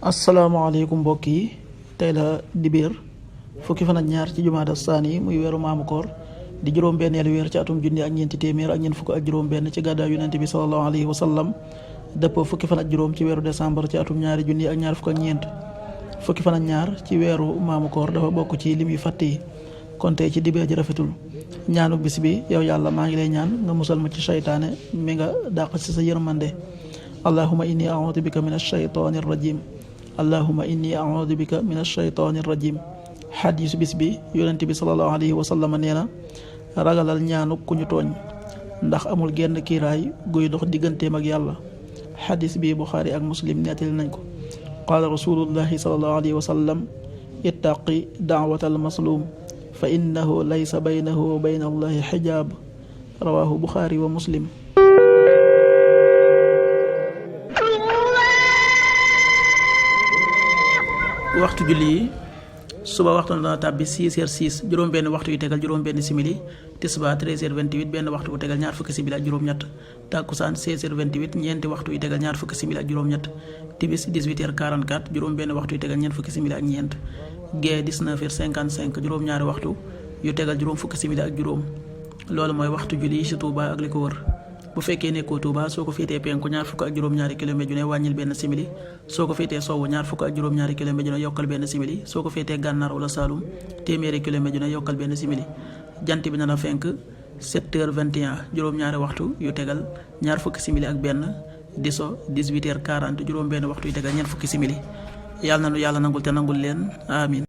asalaamaaleykum mbokk yi tey la dibéer fukki fan ak ñaar ci jumaada saani muy weeru maamu koor di juróom-benneelu weer ci atum junni ak ñeenti téeméer ak ñeent fukk ak juróom-benn ci gàddaay yonent bi sallallahu alayhi wa sallam dëppoo fukki fan ak juróom ci weeru décembre ci atum ñaari junni ak ñaar fukk ak ñeent fukki fan ak ñaar ci weeru maamu koor dafa bokk ci lim yu fàtte yi kon tey ci dibéer ji rafetul ñaanu bis bi yow yàlla maa ngi lay ñaan nga musal ma ci saytaane mi nga dàq ci sa yërmande allahuma inni a'udhu bika min ash-shaytaani rajim allahuma inni a'udhu bika min ash-shaytaani rajim xadiisu bis bi yonent bi sallallahu alayhi wa sallam nee na ragalal ñaanu ku ñu tooñ ndax amul genn kiiraay guy dox digganteem ak yàlla xadiis bi buxaari ak muslim nettali nañ ko qaala rasulullahi sallallahu alayhi wa sallam ittaqi da'watal masluum fa innahu laysa baynahu wa bayna allahi xijaab rawaahu buxaari wa muslim. waxtu julli yi suba waxtu dana tàbbi 6h06 juróom-benn waxtu yu tegal juróom-benn simili tisba 13h28 benn waxtu bu tegal ñaar fukki simili ak juróom-ñett takkusaan 16h28 ñeenti waxtu yu tegal ñaar fukki simili ak juróom-ñett tibis 18h44 juróom-benn waxtu yu tegal ñeent fukki simili ak ñeent gee 19h55 juróom-ñaari waxtu yu tegal juróom fukki simili ak juróom loolu mooy waxtu julli yi ci Touba ak li ko wër. bu fekkee nekkoo Touba soo ko féetee penku ñaar fukk ak juróom-ñaari kilomètre ju ne wàññil benn simili soo ko féetee sowwu ñaar fukk ak juróom-ñaari kilomètre ju ne yokkal benn simili soo ko féetee gànnaar wala Saalum téeméeri kilomètre ju ne yokkal benn simili jant bi na fenk 7h21 juróom-ñaari waxtu yu tegal ñaar fukki simili ak benn di so 18h40 juróom-benn waxtu yu tegal ñeent fukki simili yàlla na nu yàlla nangul te nangul leen amin